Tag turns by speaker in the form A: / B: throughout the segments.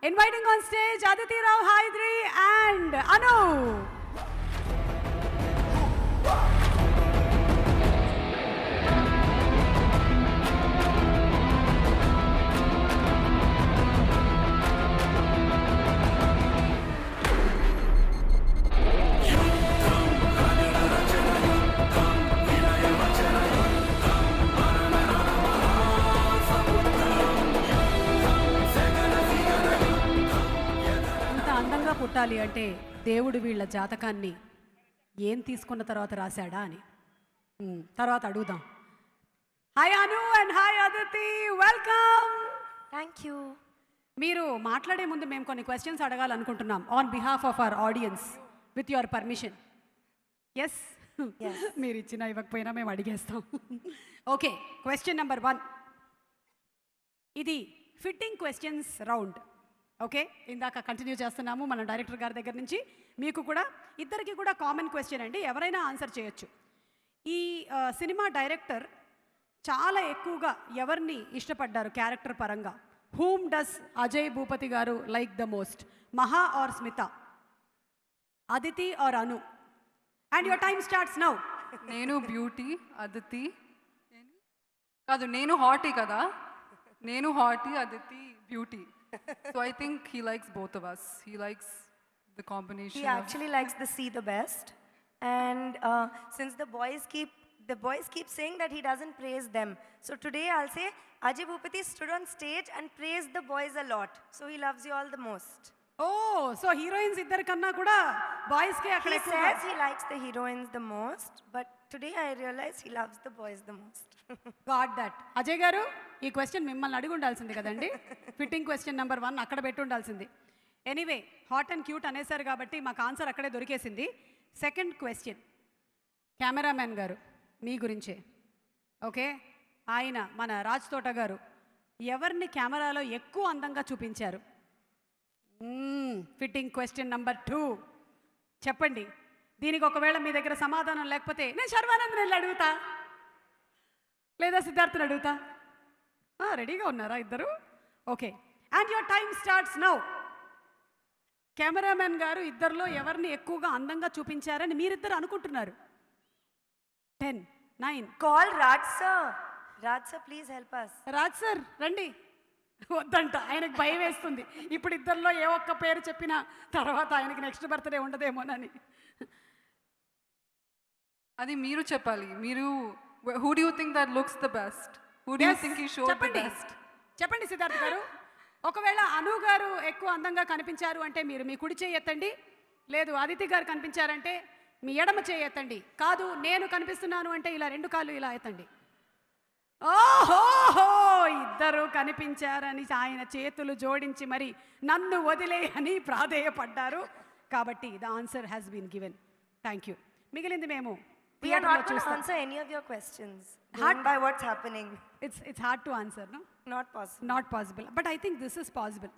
A: Inviting on stage Aditi Rao Hydri and Anu. పుట్టాలి అంటే దేవుడు వీళ్ళ జాతకాన్ని ఏం తీసుకున్న తర్వాత రాశాడా అని తర్వాత అడుగుదాం. Hi Anu and hi Aditi, welcome.
B: Thank you.
A: మీరు మాట్లాడే ముందు మేము కొన్ని క్వశ్చన్స్ అడగాలనుకుంటున్నాం on behalf of our audience with your permission. Yes, మీరు ఇచ్చినా ఇవ్వకపోయినా మేము అడిగేస్తాం. Okay, question number 1. ఇది ఫిట్టింగ్ క్వశ్చన్స్ రౌండ్. ఓకే, ఇందాక కంటిన్యూ చేస్తున్నాము మన డైరెక్టర్ గారి దగ్గర నుంచి. మీకు కూడా ఇద్దరికి కూడా కామన్ క్వశ్చన్ అండి, ఎవరైనా ఆన్సర్ చేయొచ్చు. ఈ సినిమా డైరెక్టర్ చాలా ఎక్కువగా ఎవరిని ఇష్టపడ్డారు క్యారెక్టర్ పరంగా? హూమ్ డస్ అజయ్ భూపతి గారు like the most? Maha or Smitha, Aditi or Anu? And your time starts now.
C: నేను బ్యూటీ, అదితి కాదు, నేను హాటీ కదా, నేను hottie, Aditi beauty. So I think he likes both of us. He likes the combination.
B: He actually likes the C the best. And since the boys keep saying that he doesn't praise them, so today I'll say Ajay Bhupati stood on stage and praised the boys a lot. So he loves you all the most.
A: Oh, so heroines iddar kanna kuda boys ke akkade
B: He says he likes the heroines the most, but today I realize he loves the boys the most.
A: Got that. Ajay గారు, ఈ question మిమ్మల్ని అడిగి ఉండాల్సింది కదండి. Fitting question number 1 అక్కడ పెట్టి ఉండాల్సింది. Anyway, hot and cute అనేసారు కాబట్టి మాకు ఆన్సర్ అక్కడే దొరికేసింది. సెకండ్ క్వశ్చన్ కెమెరామెన్ గారు మీ గురించే. ఓకే, ఆయన మన రాజ్ తోట గారు ఎవరిని కెమెరాలో ఎక్కువ అందంగా చూపించారు? ఫిట్టింగ్ క్వశ్చన్ నెంబర్ 2 చెప్పండి. దీనికి ఒకవేళ మీ దగ్గర సమాధానం లేకపోతే నేను శర్వానంద్ వెళ్ళి అడుగుతా, లేదా సిద్ధార్థని అడుగుతా. రెడీగా ఉన్నారా ఇద్దరు? Okay, and your time starts now. Cameraman గారు ఇద్దరిలో ఎవరిని ఎక్కువగా అందంగా చూపించారని మీరిద్దరు అనుకుంటున్నారు? 10, 9.
B: Call Raj sir. Raj sir, please help us.
A: Raj sir రండి. వద్దంట, ఆయనకు భయం వేస్తుంది. ఇప్పుడు ఇద్దరిలో ఏ ఒక్క పేరు చెప్పినా తర్వాత ఆయనకి నెక్స్ట్ బర్త్డే ఉండదేమోనని.
C: అది మీరు చెప్పాలి. మీరు who do you think that looks the best? Who do you think he showed the best?
A: చెప్పండి సిద్ధార్థ్ గారు. ఒకవేళ అను గారు ఎక్కువ అందంగా కనిపించారు అంటే మీరు మీ కుడి చేయి ఎత్తండి. లేదు అదితి గారు కనిపించారంటే మీ ఎడమ చేయి ఎత్తండి. కాదు నేను కనిపిస్తున్నాను అంటే ఇలా 2 కాళ్ళు ఇలా ఎత్తండి. ఓహోహో, ఇద్దరు కనిపించారని ఆయన చేతులు జోడించి మరి నన్ను వదిలేయని ప్రాధేయపడ్డారు. కాబట్టి the answer has been given. Thank you. మిగిలింది మేము
B: We are not going to answer any of your questions. Hard by what's happening.
A: It's hard to answer, no?
B: Not possible.
A: Not possible. But I think this is possible.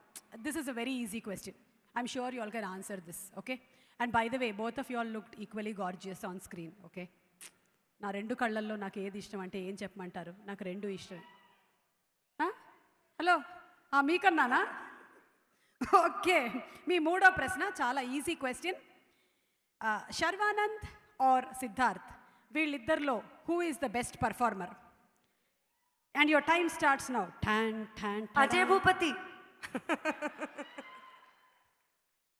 A: This is a very easy question. I'm sure you all can answer this, okay? And by the way, both of you all looked equally gorgeous on screen, okay? నా 2 కళ్ళల్లో నాకు ఏది ఇష్టం అంటే ఏం చెప్పమంటారు? నాకు 2 ఇష్టం. హలో, మీకన్నానా? ఓకే, మీ 3వ ప్రశ్న చాలా easy question. Sharwanand or Siddharth, వీళ్ళిద్దరిలో who is the best performer? And your time starts now.
B: Ajay Bhupathi.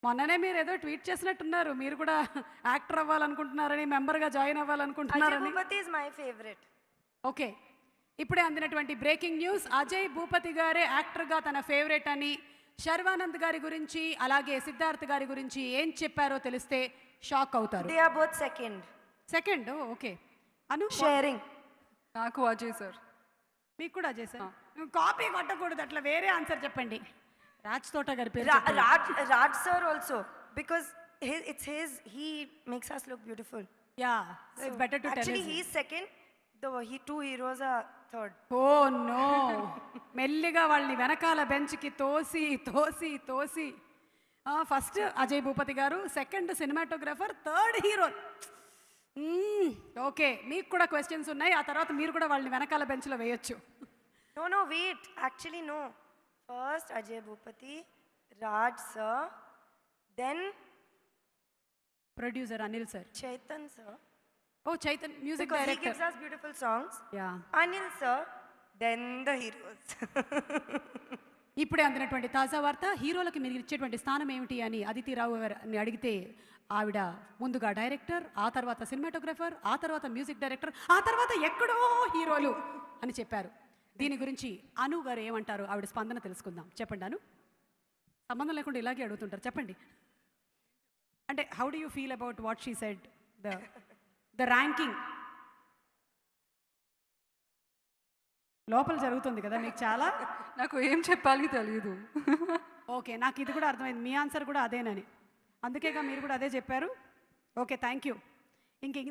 A: మొన్ననే మీరు ఏదో ట్వీట్ చేసినట్టున్నారు, మీరు కూడా యాక్టర్ అవ్వాలనుకుంటున్నారని, మెంబర్గా జాయిన్ అవ్వాలనుకుంటున్నారని.
B: Ajay Bhupathi is my favourite.
A: Okay, ఇప్పుడే అందినటువంటి బ్రేకింగ్ న్యూస్, అజయ్ భూపతి గారే యాక్టర్గా తన ఫేవరెట్ అని. శర్వానంద్ గారి గురించి అలాగే సిద్ధార్థ్ గారి గురించి ఏం చెప్పారో తెలిస్తే షాక్ అవుతారు.
B: They are both second.
A: Okay. Anu
B: sharing.
C: నాకు అజయ్ సార్.
A: మీకు కూడా అజయ్ సార్. కాపీ కొట్టకూడదు, అట్లా వేరే ఆన్సర్ చెప్పండి. రాజ్ తోట గారి పేరు.
B: Raj sir also, because he makes us look beautiful.
A: Yeah, so it's better to tell us.
B: Actually he is second, the 2 heroes are third.
A: Oh no. మెల్లిగా వాళ్ళని వెనకాల బెంచ్కి తోసి ఫస్ట్ అజయ్ భూపతి గారు, second cinematographer, third hero. Okay, మీకు కూడా questions ఉన్నాయి, ఆ తర్వాత మీరు కూడా వాళ్ళని వెనకాల బెంచ్లో వేయొచ్చు.
B: No, wait. Actually, no. First Ajay Bhupati, Raj sir, then
A: producer Anil sir.
B: Chaitan sir,
A: ఓ Chaitan music
B: because he
A: director.
B: gives us beautiful songs.
A: Yeah.
B: Anil sir, then the heroes.
A: ఇప్పుడే అందినటువంటి తాజా వార్త, హీరోలకు మీరు ఇచ్చేటువంటి స్థానం ఏమిటి అని అదితి రావు గారిని అడిగితే ఆవిడ ముందుగా డైరెక్టర్, ఆ తర్వాత సినిమాటోగ్రఫర్, ఆ తర్వాత మ్యూజిక్ డైరెక్టర్, ఆ తర్వాత ఎక్కడో హీరోలు అని చెప్పారు. దీని గురించి అను గారు ఏమంటారు, ఆవిడ స్పందన తెలుసుకుందాం. చెప్పండి అను. సంబంధం లేకుండా ఇలాగే అడుగుతుంటారు, చెప్పండి. అంటే how do you feel about what she said, the ranking లోపల జరుగుతుంది కదా మీకు చాలా.
C: నాకు ఏం చెప్పాలి తెలియదు.
A: ఓకే, నాకు ఇది కూడా అర్థమైంది, మీ ఆన్సర్ కూడా అదేనని. అందుకేగా మీరు కూడా అదే చెప్పారు. Okay, thank you.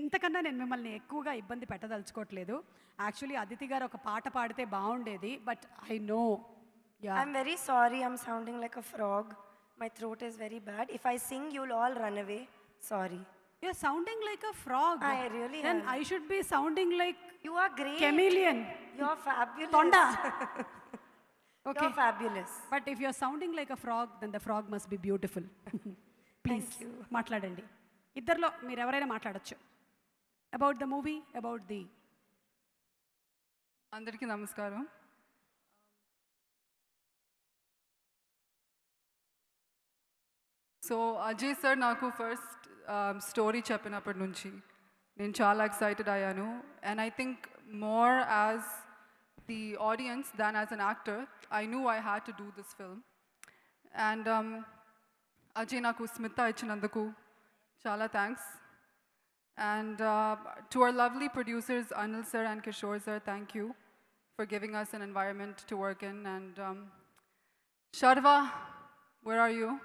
A: ఇంతకన్నా నేను మిమ్మల్ని ఎక్కువగా ఇబ్బంది పెట్టదలుచుకోవట్లేదు. యాక్చువల్లీ అదితి గారు ఒక పాట పాడితే బాగుండేది, but I know. Yeah,
B: I'm very sorry, I'm sounding like a frog. My throat is very bad. If I sing, you'll all run away. Sorry.
A: You are sounding like a frog.
B: I really
A: then
B: am.
A: I should be sounding like
B: You are great.
A: Chameleon.
B: You're fabulous.
A: తొండ. Okay,
B: You're fabulous.
A: But if you are sounding like a frog, then the frog must be beautiful. Please మాట్లాడండి. ఇద్దరిలో మీరు ఎవరైనా మాట్లాడచ్చు. About the movie, about the.
C: అందరికీ నమస్కారం. So Ajay sir నాకు first story చెప్పినప్పటి నుంచి నేను చాలా ఎక్సైటెడ్ అయ్యాను. And I think more as the audience than as an actor I knew I had to do this film. And Ajay నాకు స్మిత ఇచ్చినందుకు చాలా thanks. And to our lovely producers, Anil sir and Kishore sir, thank you for giving us an environment to work in. And Sharva, where are you?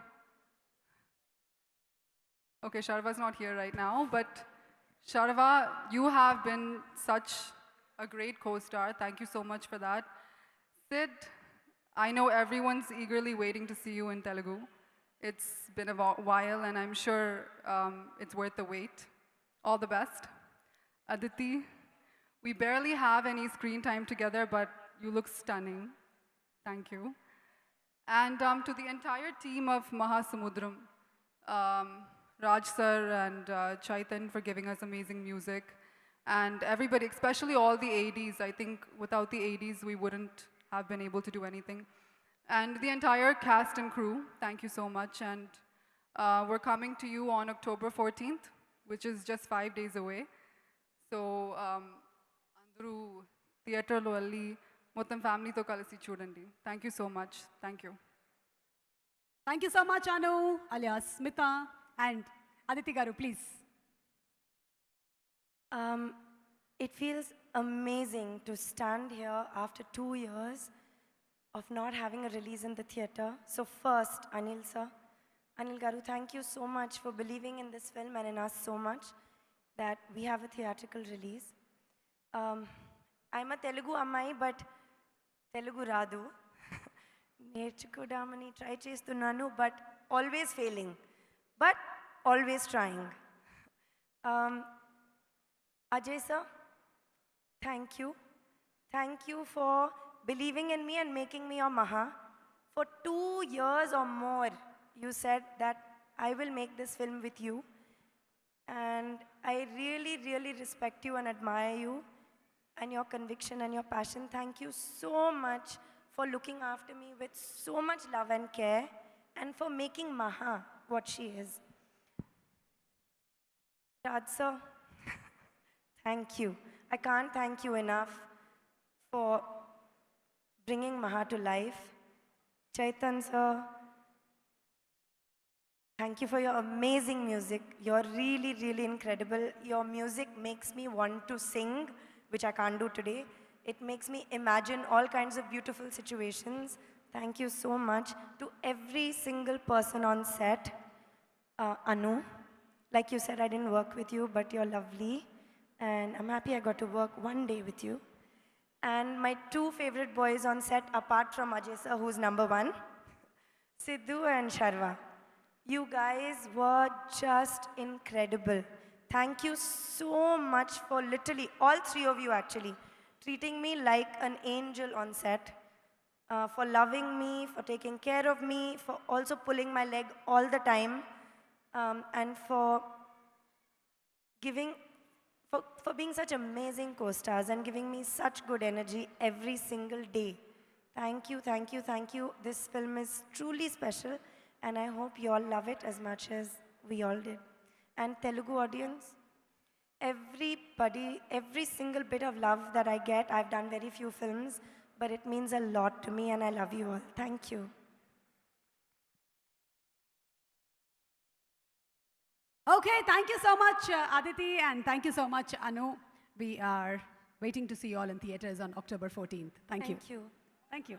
C: Okay, Sharva's not here right now, but Sharva, you have been such a great co-star. Thank you so much for that. Sid, I know everyone's eagerly waiting to see you in Telugu. It's been a while, and I'm sure it's worth the wait. All the best. Aditi, we barely have any screen time together, but you look stunning. Thank you. And to the entire team of Mahasamudram, Raj sir and Chaitan for giving us amazing music. And everybody, especially all the ADs. I think without the ADs, we wouldn't have been able to do anything. And the entire cast and crew, thank you so much. And we're coming to you on October 14th. Which is just 5 days away. So, andru theatre lo velli mottam family tho kalisi chudandi. Thank you so much. Thank you.
A: Thank you so much, Anu, alias Smita, and Aditi garu, please.
B: It feels amazing to stand here after 2 years of not having a release in the theatre. So first, Anil sir, Anil garu, thank you so much for believing in this film and in us so much that we have a theatrical release. I'm a Telugu ammai, but Telugu radu. నేర్చుకోవడామని try చేస్తున్నాను, but always failing, but always trying. Ajay sir, thank you. Thank you for believing in me and making me your Maha. For 2 years or more, you said that I will make this film with you. And I really, really respect you and admire you and your conviction and your passion. Thank you so much for looking after me with so much love and care and for making Maha what she is. Raj sir, thank you. I can't thank you enough for bringing Maha to life. Chaitan sir, thank you for your amazing music. You're really, really incredible. Your music makes me want to sing, which I can't do today. It makes me imagine all kinds of beautiful situations. Thank you so much to every single person on set. Anu, like you said, I didn't work with you, but you're lovely. And I'm happy I got to work one day with you. And my 2 favorite boys on set, apart from Ajay sir, who's number 1, Sidhu and Sharva. You guys were just incredible. Thank you so much for literally, all 3 of you actually, treating me like an angel on set. for loving me, for taking care of me, for also pulling my leg all the time, and for giving, for being such amazing co-stars and giving me such good energy every single day. Thank you, thank you, thank you. This film is truly special, and I hope you all love it as much as we all did. And Telugu audience, everybody, every single bit of love that I get, I've done very few films, but it means a lot to me, and I love you all. Thank you.
A: Okay, thank you so much, Aditi, and thank you so much, Anu. We are waiting to see you all in theaters on October 14th. Thank you.
B: Thank you.
A: Thank you.